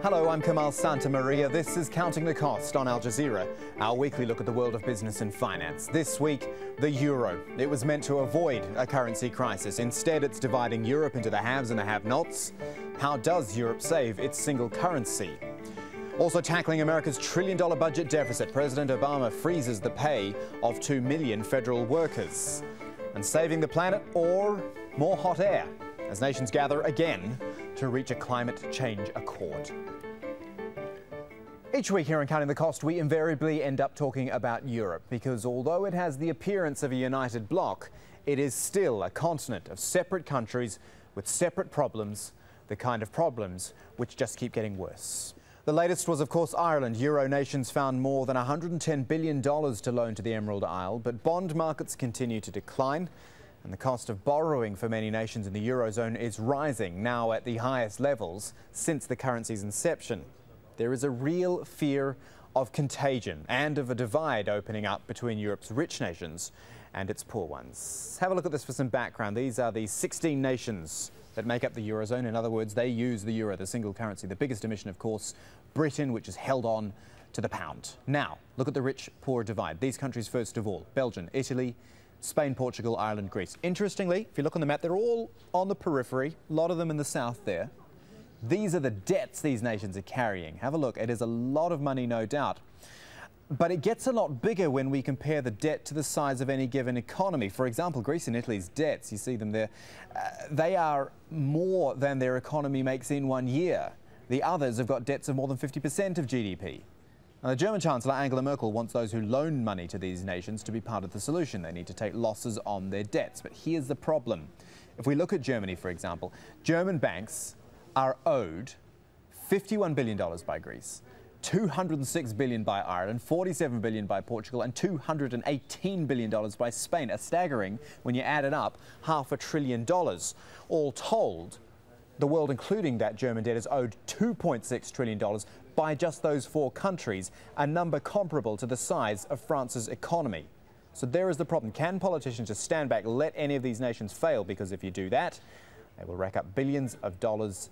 Hello, I'm Kamal Santamaria. This is Counting the Cost on Al Jazeera, our weekly look at the world of business and finance. This week, the euro. It was meant to avoid a currency crisis. Instead, it's dividing Europe into the haves and the have-nots. How does Europe save its single currency? Also tackling America's trillion-dollar budget deficit, President Obama freezes the pay of 2 million federal workers. And saving the planet or more hot air, as nations gather again to reach a climate change accord. Each week here on Counting the Cost, we invariably end up talking about Europe because although it has the appearance of a united bloc, it is still a continent of separate countries with separate problems, the kind of problems which just keep getting worse. The latest was, of course, Ireland. Euro nations found more than $110 billion to loan to the Emerald Isle, but bond markets continue to decline. And the cost of borrowing for many nations in the Eurozone is rising, now at the highest levels since the currency's inception. There is a real fear of contagion and of a divide opening up between Europe's rich nations and its poor ones. Have a look at this for some background. These are the 16 nations that make up the Eurozone. In other words, they use the euro, the single currency. The biggest emission, of course, Britain, which has held on to the pound. Now, look at the rich-poor divide. These countries, first of all, Belgium, Italy, Spain, Portugal, Ireland, Greece. Interestingly, if you look on the map, they're all on the periphery, a lot of them in the south there. These are the debts these nations are carrying. Have a look. It is a lot of money, no doubt. But it gets a lot bigger when we compare the debt to the size of any given economy. For example, Greece and Italy's debts, you see them there, they are more than their economy makes in 1 year. The others have got debts of more than 50% of GDP. Now, the German Chancellor Angela Merkel wants those who loan money to these nations to be part of the solution. They need to take losses on their debts. But here's the problem. If we look at Germany, for example, German banks are owed $51 billion by Greece, $206 billion by Ireland, $47 billion by Portugal, and $218 billion by Spain. A staggering, when you add it up, $500 billion. All told, the world, including that German debt, is owed $2.6 trillion by just those 4 countries, a number comparable to the size of France's economy. So there is the problem. Can politicians just stand back, let any of these nations fail? Because if you do that, they will rack up billions of dollars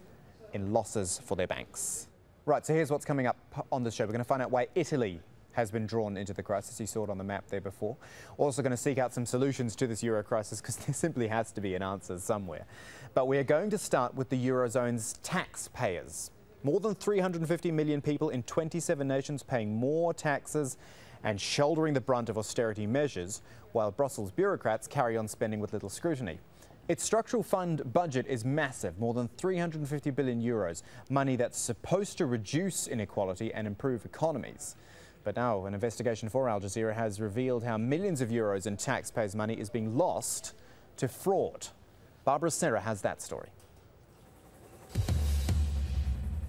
in losses for their banks. Right, so here's what's coming up on this show. We're going to find out why Italy has been drawn into the crisis. You saw it on the map there before. Also going to seek out some solutions to this euro crisis because there simply has to be an answer somewhere. But we are going to start with the Eurozone's taxpayers. More than 350 million people in 27 nations paying more taxes and shouldering the brunt of austerity measures, while Brussels bureaucrats carry on spending with little scrutiny. Its structural fund budget is massive, more than 350 billion euros, money that's supposed to reduce inequality and improve economies. But now an investigation for Al Jazeera has revealed how millions of euros in taxpayers' money is being lost to fraud. Barbara Serra has that story.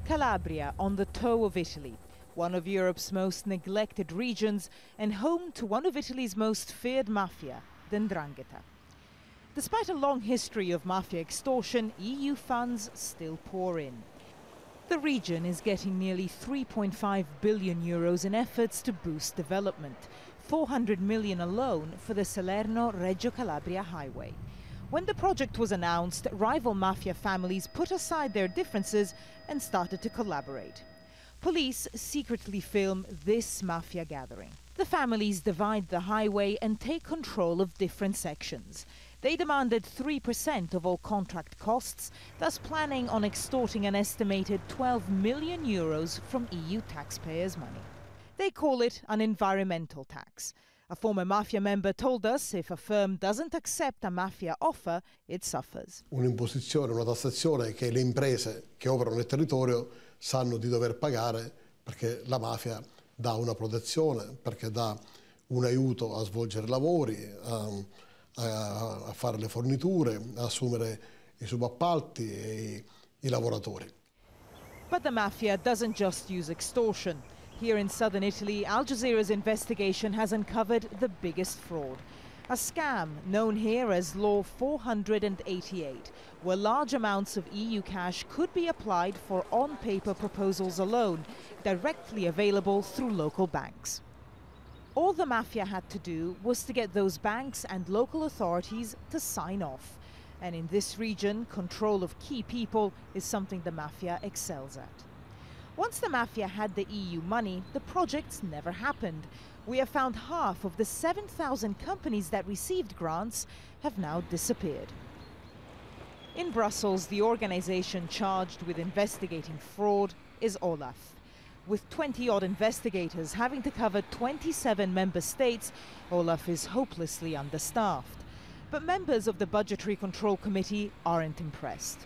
Calabria, on the toe of Italy, one of Europe's most neglected regions and home to one of Italy's most feared mafia, the 'Ndrangheta. Despite a long history of mafia extortion, EU funds still pour in. The region is getting nearly 3.5 billion euros in efforts to boost development, 400 million alone for the Salerno-Reggio Calabria highway. When the project was announced, rival mafia families put aside their differences and started to collaborate. Police secretly film this mafia gathering. The families divide the highway and take control of different sections. They demanded 3% of all contract costs, thus planning on extorting an estimated 12 million euros from EU taxpayers' money. They call it an environmental tax. A former mafia member told us if a firm doesn't accept a mafia offer, it suffers. Un'imposizione, una tassazione che le imprese che operano nel territorio sanno di dover pagare perché la mafia dà una protezione, perché dà un aiuto a svolgere lavori, a fare le forniture, a assumere i subappalti e i lavoratori. But the mafia doesn't just use extortion. Here in southern Italy, Al Jazeera's investigation has uncovered the biggest fraud. A scam known here as Law 488, where large amounts of EU cash could be applied for on-paper proposals alone, directly available through local banks. All the mafia had to do was to get those banks and local authorities to sign off. And in this region, control of key people is something the mafia excels at. Once the mafia had the EU money, the projects never happened. We have found half of the 7,000 companies that received grants have now disappeared. In Brussels, the organization charged with investigating fraud is Olaf. With 20-odd investigators having to cover 27 member states, Olaf is hopelessly understaffed. But members of the Budgetary Control Committee aren't impressed.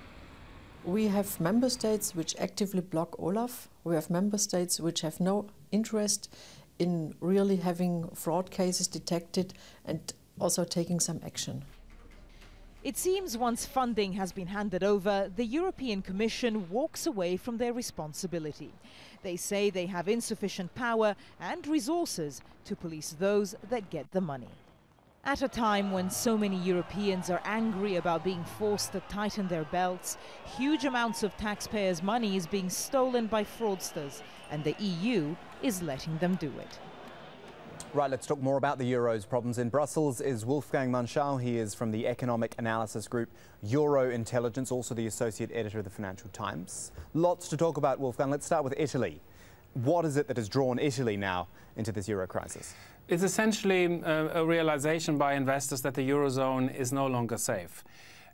We have member states which actively block Olaf. We have member states which have no interest in really having fraud cases detected and also taking some action. It seems once funding has been handed over, the European Commission walks away from their responsibility. They say they have insufficient power and resources to police those that get the money. At a time when so many Europeans are angry about being forced to tighten their belts, huge amounts of taxpayers' money is being stolen by fraudsters, and the EU is letting them do it. Right, let's talk more about the Euro's problems. In Brussels is Wolfgang Manchau. He is from the economic analysis group Euro Intelligence, also the associate editor of the Financial Times. Lots to talk about, Wolfgang. Let's start with Italy. What is it that has drawn Italy now into this Euro crisis? It's essentially a realization by investors that the Eurozone is no longer safe.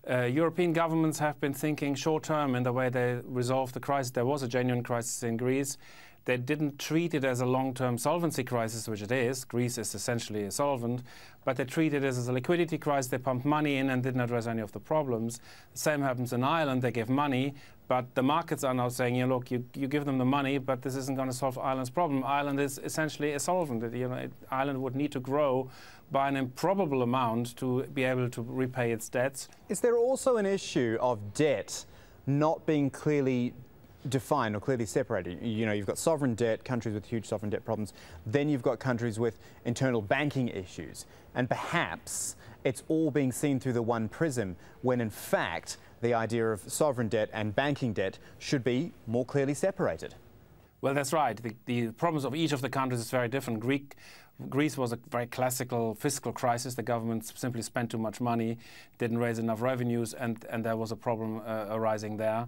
European governments have been thinking short-term in the way they resolved the crisis. There was a genuine crisis in Greece. They didn't treat it as a long-term solvency crisis, which it is. Greece is essentially a solvent, but they treated it as a liquidity crisis. They pumped money in and didn't address any of the problems. The same happens in Ireland. They give money, but the markets are now saying, look, you give them the money, but this isn't going to solve Ireland's problem. Ireland is essentially a solvent. Ireland would need to grow by an improbable amount to be able to repay its debts. Is there also an issue of debt not being clearly defined or clearly separated? You've got sovereign debt, countries with huge sovereign debt problems. Then you've got countries with internal banking issues. And perhaps it's all being seen through the one prism, when in fact the idea of sovereign debt and banking debt should be more clearly separated. Well, that's right. The problems of each of the countries is very different. Greece was a very classical fiscal crisis. The government simply spent too much money, didn't raise enough revenues, and there was a problem arising there.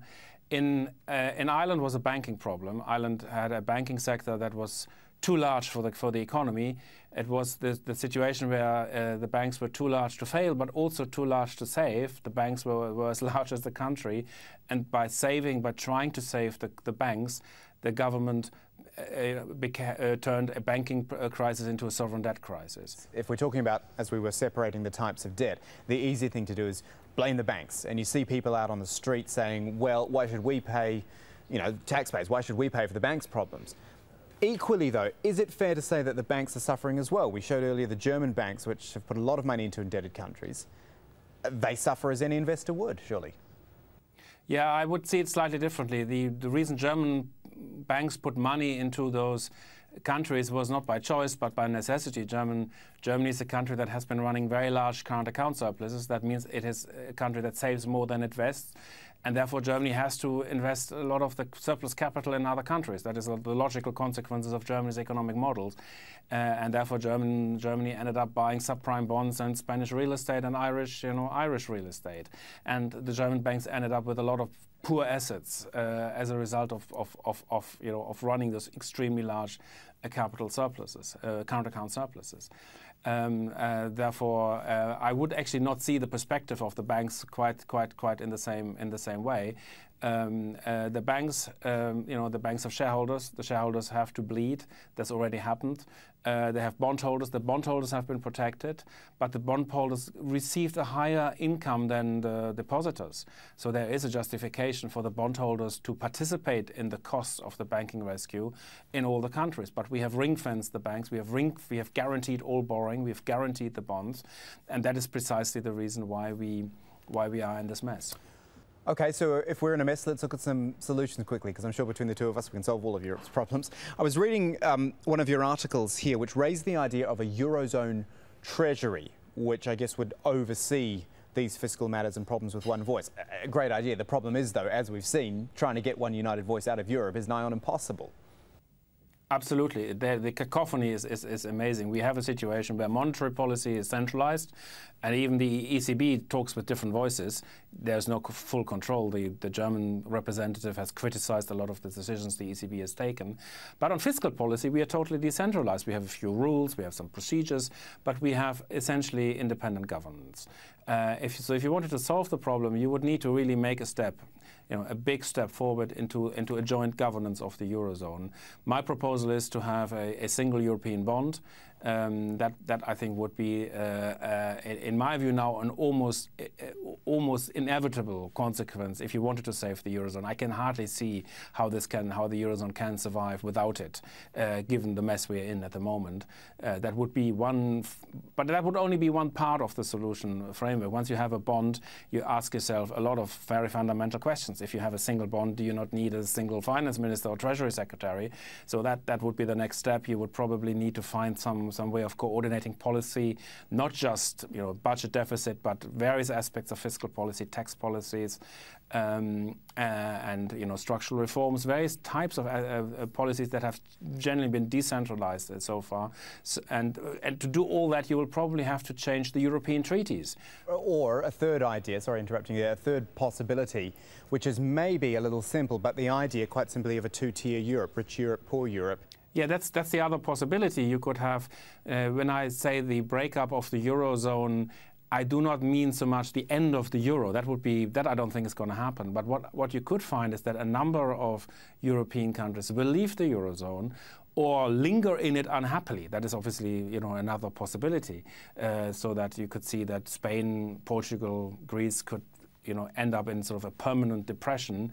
In Ireland was a banking problem. Ireland had a banking sector that was too large for the economy. It was the situation where the banks were too large to fail, but also too large to save. The banks were as large as the country, and by trying to save the banks, the government turned a banking crisis into a sovereign debt crisis. If we're talking about, as we were separating the types of debt, the easy thing to do is blame the banks. And you see people out on the street saying, well, why should we pay, taxpayers, why should we pay for the bank's problems? Equally, though, is it fair to say that the banks are suffering as well? We showed earlier the German banks, which have put a lot of money into indebted countries. They suffer as any investor would, surely. Yeah, I would see it slightly differently. The reason German banks put money into those countries was not by choice, but by necessity. Germany is a country that has been running very large current account surpluses. That means it is a country that saves more than it invests. And therefore, Germany has to invest a lot of the surplus capital in other countries. That is the logical consequences of Germany's economic models. And therefore, Germany ended up buying subprime bonds and Spanish real estate and Irish real estate. And the German banks ended up with a lot of poor assets as a result of running those extremely large capital surpluses, current account surpluses. Therefore, I would actually not see the perspective of the banks quite in the same way. The banks, the banks have shareholders. The shareholders have to bleed. That's already happened. They have bondholders. The bondholders have been protected, but the bondholders received a higher income than the depositors. So there is a justification for the bondholders to participate in the costs of the banking rescue in all the countries. But we have ring-fenced the banks. We have guaranteed all borrowing. We have guaranteed the bonds, and that is precisely the reason why we are in this mess. OK, so if we're in a mess, let's look at some solutions quickly, because I'm sure between the two of us we can solve all of Europe's problems. I was reading one of your articles here, which raised the idea of a Eurozone treasury, which I guess would oversee these fiscal matters and problems with one voice. A great idea. The problem is, though, as we've seen, trying to get one united voice out of Europe is nigh on impossible. Absolutely. The cacophony is amazing. We have a situation where monetary policy is centralized, and even the ECB talks with different voices. There's no full control. The German representative has criticized a lot of the decisions the ECB has taken. But on fiscal policy, we are totally decentralized. We have a few rules, we have some procedures, but we have essentially independent governance. If you wanted to solve the problem, you would need to really make a step, a big step forward into a joint governance of the Eurozone. My proposal is to have a single European bond. That I think would be, in my view now, an almost inevitable consequence if you wanted to save the Eurozone. I can hardly see how the Eurozone can survive without it, given the mess we're in at the moment. That would be one, but that would only be one part of the solution framework. Once you have a bond, you ask yourself a lot of very fundamental questions. If you have a single bond, do you not need a single finance minister or treasury secretary? So that would be the next step. You would probably need to find some way of coordinating policy, not just budget deficit, but various aspects of fiscal policy, tax policies, and structural reforms, various types of policies that have generally been decentralized so far. And to do all that, you will probably have to change the European treaties. Or a third idea, sorry interrupting you, a third possibility, which is maybe a little simple, but the idea quite simply of a two-tier Europe, rich Europe, poor Europe. Yeah, that's the other possibility. You could have, when I say the breakup of the Eurozone, I do not mean so much the end of the euro. That I don't think is going to happen. But what you could find is that a number of European countries will leave the Eurozone or linger in it unhappily. That is obviously another possibility. So that you could see that Spain, Portugal, Greece could end up in sort of a permanent depression,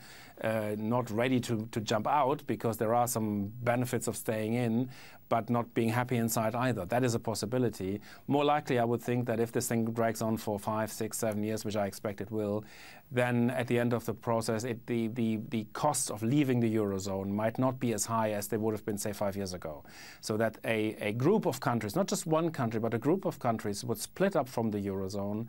not ready to jump out because there are some benefits of staying in, but not being happy inside either. That is a possibility. More likely, I would think that if this thing drags on for 5, 6, 7 years, which I expect it will, then at the end of the process, the cost of leaving the Eurozone might not be as high as they would have been, say, 5 years ago. So that a group of countries, not just one country, but a group of countries would split up from the Eurozone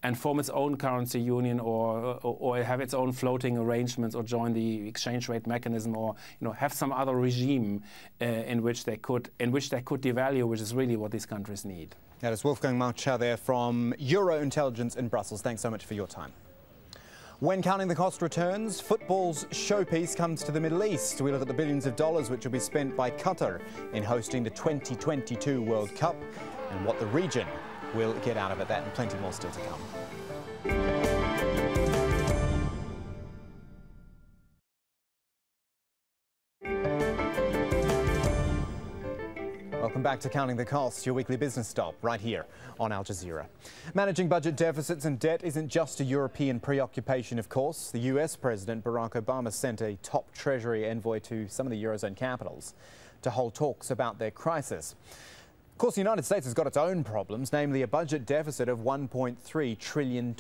and form its own currency union or have its own floating arrangements or join the exchange rate mechanism or have some other regime in which they could devalue, which is really what these countries need. That is Wolfgang Manchau there from Euro Intelligence in Brussels. Thanks so much for your time. When Counting the Cost returns, football's showpiece comes to the Middle East. We look at the billions of dollars which will be spent by Qatar in hosting the 2022 World Cup and what the region will get out of it. That and plenty more still to come. Welcome back to Counting the Cost, your weekly business stop right here on Al Jazeera. Managing budget deficits and debt isn't just a European preoccupation, of course. The US President Barack Obama sent a top Treasury envoy to some of the Eurozone capitals to hold talks about their crisis. Of course, the United States has got its own problems, namely a budget deficit of $1.3 trillion.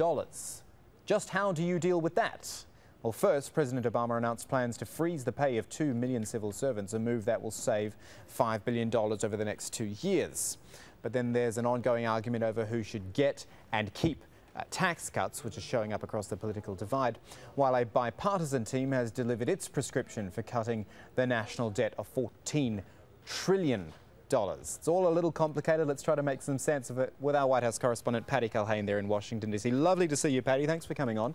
Just how do you deal with that? Well, first, President Obama announced plans to freeze the pay of 2 million civil servants, a move that will save $5 billion over the next 2 years. But then there's an ongoing argument over who should get and keep tax cuts, which are showing up across the political divide, while a bipartisan team has delivered its prescription for cutting the national debt of $14 trillion. It's all a little complicated. Let's try to make some sense of it with our White House correspondent, Patty Culhane there in Washington, D.C. Lovely to see you, Patty. Thanks for coming on.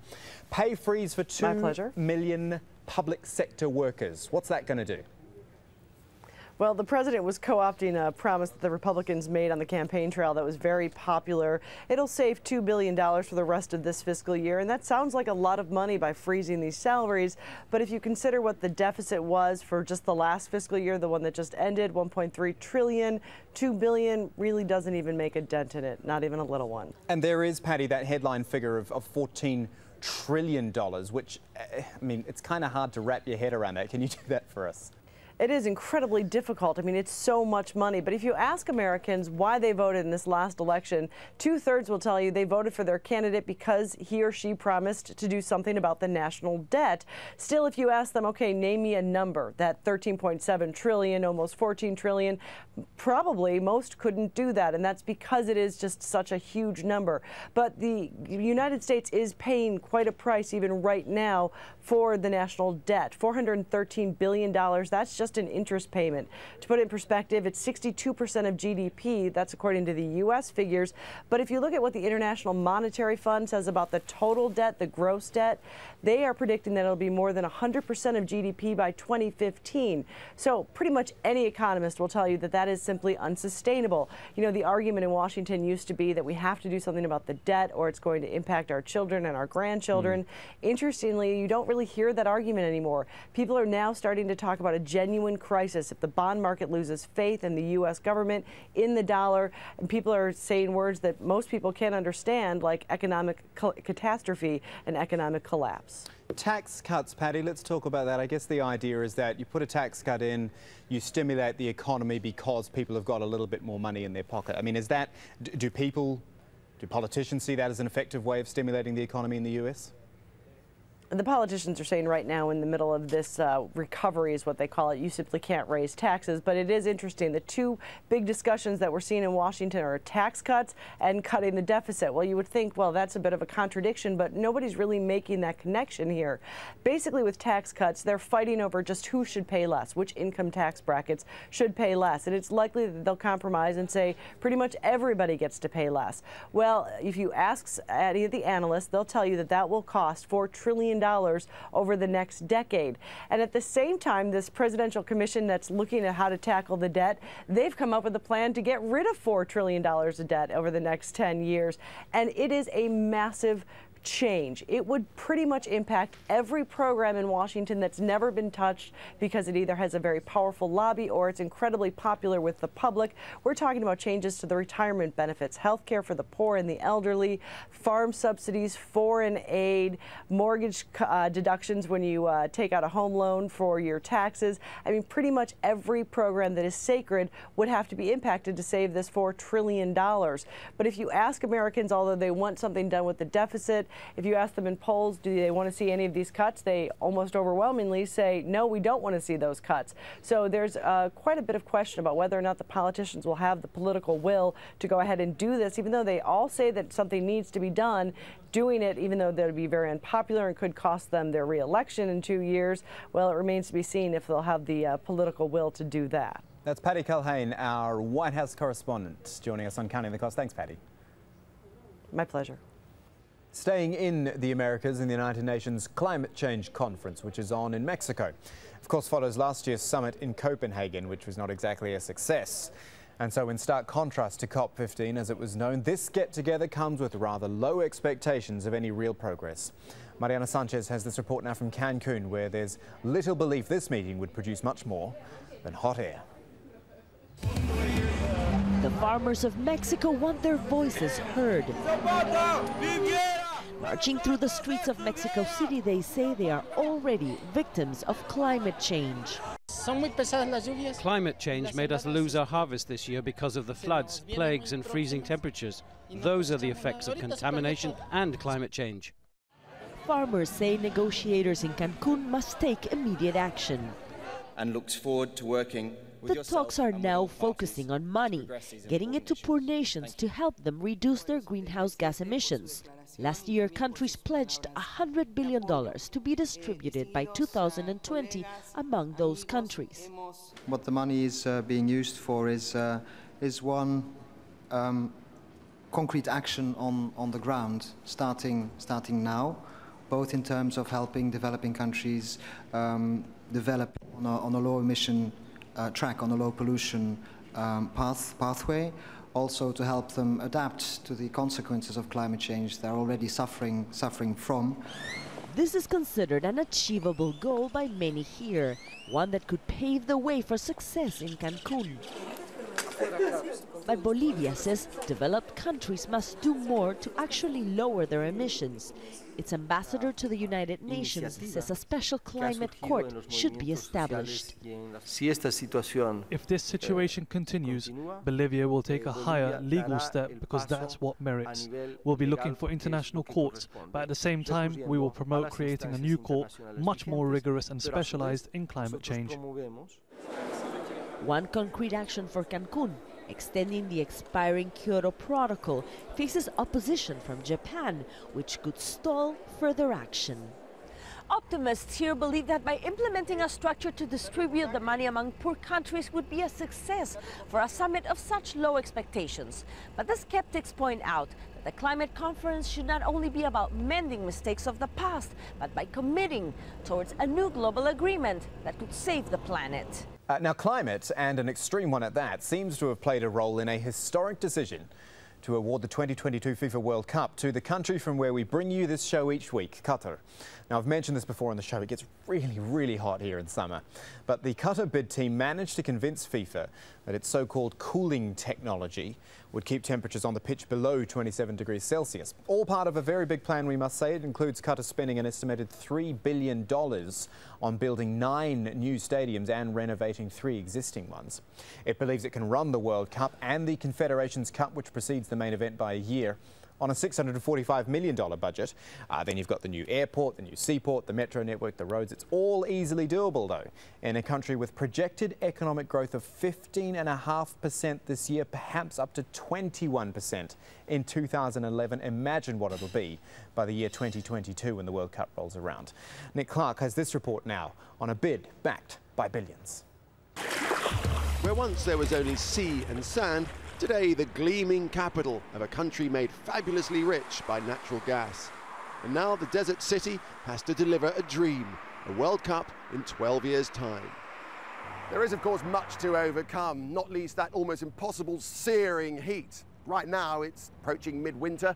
Pay freeze for 2 million public sector workers. What's that going to do? Well, the president was co-opting a promise that the Republicans made on the campaign trail that was very popular. It'll save $2 billion for the rest of this fiscal year, and that sounds like a lot of money by freezing these salaries. But if you consider what the deficit was for just the last fiscal year, the one that just ended, $1.3 trillion, $2 billion really doesn't even make a dent in it, not even a little one. And there is, Patty, that headline figure of $14 trillion, which, I mean, it's kind of hard to wrap your head around that. Can you do that for us? It is incredibly difficult. I mean, it's so much money. But if you ask Americans why they voted in this last election, 2/3 will tell you they voted for their candidate because he or she promised to do something about the national debt. Still, if you ask them, okay, name me a number, that 13.7 trillion, almost 14 trillion, probably most couldn't do that. And that's because it is just such a huge number. But the United States is paying quite a price even right now for the national debt, $413 billion. That's just just an interest payment. To put it in perspective, it's 62% of GDP. That's according to the U.S. figures. But if you look at what the International Monetary Fund says about the total debt, the gross debt, they are predicting that it'll be more than 100% of GDP by 2015. So pretty much any economist will tell you that that is simply unsustainable. You know, the argument in Washington used to be that we have to do something about the debt or it's going to impact our children and our grandchildren. Interestingly, you don't really hear that argument anymore. People are now starting to talk about a genuine crisis if the bond market loses faith in the U.S. government, in the dollar, and people are saying words that most people can't understand, like economic catastrophe and economic collapse. Tax cuts, Patty, let's talk about that. I guess the idea is that you put a tax cut in, you stimulate the economy because people have got a little bit more money in their pocket. I mean, is that, do politicians see that as an effective way of stimulating the economy in the US? The politicians are saying right now in the middle of this recovery is what they call it. You simply can't raise taxes. But it is interesting. The two big discussions that we're seeing in Washington are tax cuts and cutting the deficit. Well, you would think, well, that's a bit of a contradiction, but nobody's really making that connection here. Basically, with tax cuts, they're fighting over just who should pay less, which income tax brackets should pay less. And it's likely that they'll compromise and say pretty much everybody gets to pay less. Well, if you ask any of the analysts, they'll tell you that that will cost $4 trillion over the next decade. And at the same time, this presidential commission that's looking at how to tackle the debt, they've come up with a plan to get rid of $4 trillion of debt over the next 10 years. And it is a massive change. It would pretty much impact every program in Washington that's never been touched because it either has a very powerful lobby or it's incredibly popular with the public. We're talking about changes to the retirement benefits, health care for the poor and the elderly, farm subsidies, foreign aid, mortgage deductions when you take out a home loan for your taxes. I mean, pretty much every program that is sacred would have to be impacted to save this $4 trillion. But if you ask Americans, although they want something done with the deficit, if you ask them in polls, do they want to see any of these cuts, they almost overwhelmingly say, no, we don't want to see those cuts. So there's quite a bit of question about whether or not the politicians will have the political will to go ahead and do this, even though they all say that something needs to be done. Doing it, even though that would be very unpopular and could cost them their re-election in 2 years, well, it remains to be seen if they'll have the political will to do that. That's Patty Culhane, our White House correspondent, joining us on Counting the Cost. Thanks, Patty. My pleasure. Staying in the Americas, in the United Nations Climate Change Conference, which is on in Mexico. Of course, follows last year's summit in Copenhagen, which was not exactly a success. And so in stark contrast to COP15, as it was known, this get-together comes with rather low expectations of any real progress. Mariana Sanchez has this report now from Cancun, where there's little belief this meeting would produce much more than hot air. The farmers of Mexico want their voices heard. Marching through the streets of Mexico City, they say they are already victims of climate change. Climate change made us lose our harvest this year because of the floods, plagues and freezing temperatures. Those are the effects of contamination and climate change. Farmers say negotiators in Cancun must take immediate action. And looks forward to working. The talks are now focusing on money, getting it to poor nations to help them reduce their greenhouse gas emissions. Last year, countries pledged $100 billion to be distributed by 2020 among those countries. What the money is being used for is one concrete action on the ground, starting now, both in terms of helping developing countries develop on a low emission track, on a low pollution pathway, also to help them adapt to the consequences of climate change they're already suffering from. This is considered an achievable goal by many here, one that could pave the way for success in Cancun. But Bolivia says developed countries must do more to actually lower their emissions. Its ambassador to the United Nations says a special climate court should be established. If this situation continues, Bolivia will take a higher legal step because that's what merits. We'll be looking for international courts, but at the same time we will promote creating a new court much more rigorous and specialized in climate change. One concrete action for Cancun, extending the expiring Kyoto Protocol, faces opposition from Japan, which could stall further action. Optimists here believe that by implementing a structure to distribute the money among poor countries would be a success for a summit of such low expectations. But the skeptics point out that the climate conference should not only be about mending mistakes of the past, but by committing towards a new global agreement that could save the planet. Now, climate, and an extreme one at that, seems to have played a role in a historic decision to award the 2022 FIFA World Cup to the country from where we bring you this show each week, Qatar. Now, I've mentioned this before on the show, it gets really, really hot here in summer. But the Qatar bid team managed to convince FIFA that its so-called cooling technology would keep temperatures on the pitch below 27 degrees Celsius. All part of a very big plan, we must say. It includes Qatar spending an estimated $3 billion on building 9 new stadiums and renovating 3 existing ones. It believes it can run the World Cup and the Confederations Cup, which precedes the main event by a year, on a $645 million budget. Then you've got the new airport, the new seaport, the metro network, the roads. It's all easily doable, though, in a country with projected economic growth of 15.5% this year, perhaps up to 21% in 2011. Imagine what it'll be by the year 2022 when the World Cup rolls around. Nick Clark has this report now on a bid backed by billions. Where once there was only sea and sand, today the gleaming capital of a country made fabulously rich by natural gas. And now the desert city has to deliver a dream, a World Cup in 12 years' time. There is, of course, much to overcome, not least that almost impossible searing heat. Right now it's approaching midwinter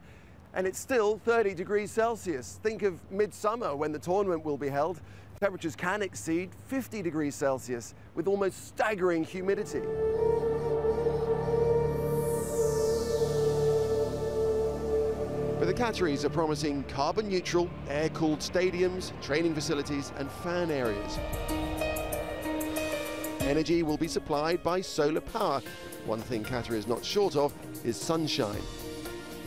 and it's still 30 degrees Celsius. Think of midsummer when the tournament will be held. Temperatures can exceed 50 degrees Celsius with almost staggering humidity. But the Qataris are promising carbon-neutral, air-cooled stadiums, training facilities and fan areas. Energy will be supplied by solar power. One thing Qatar is not short of is sunshine.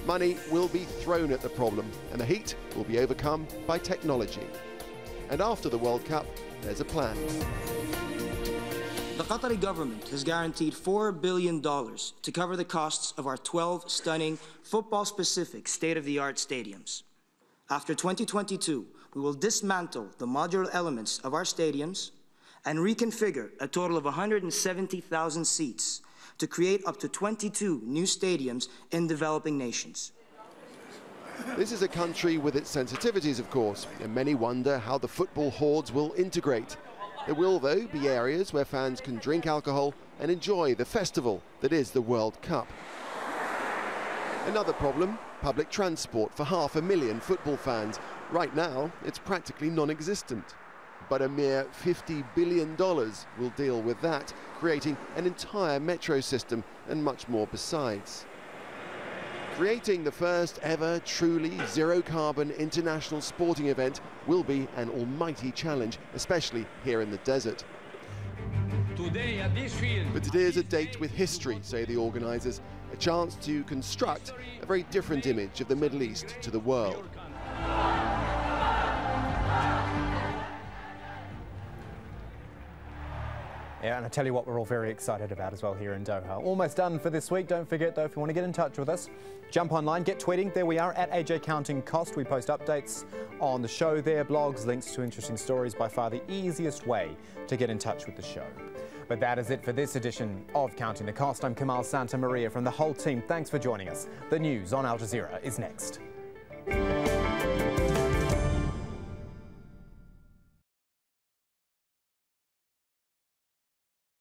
Money will be thrown at the problem, and the heat will be overcome by technology. And after the World Cup, there's a plan. The Qatari government has guaranteed $4 billion to cover the costs of our 12 stunning, football-specific, state-of-the-art stadiums. After 2022, we will dismantle the modular elements of our stadiums and reconfigure a total of 170,000 seats to create up to 22 new stadiums in developing nations. This is a country with its sensitivities, of course, and many wonder how the football hordes will integrate. There will, though, be areas where fans can drink alcohol and enjoy the festival that is the World Cup. Another problem, public transport for 500,000 football fans. Right now, it's practically non-existent. But a mere $50 billion will deal with that, creating an entire metro system and much more besides. Creating the first ever truly zero-carbon international sporting event will be an almighty challenge, especially here in the desert. But it is a date with history, say the organisers, a chance to construct a very different image of the Middle East to the world. Yeah, and I tell you what we're all very excited about as well here in Doha. Almost done for this week. Don't forget, though, if you want to get in touch with us, jump online, get tweeting. There we are at AJ Counting Cost. We post updates on the show there, blogs, links to interesting stories. By far the easiest way to get in touch with the show. But that is it for this edition of Counting the Cost. I'm Kamal Santamaria from the whole team. Thanks for joining us. The news on Al Jazeera is next.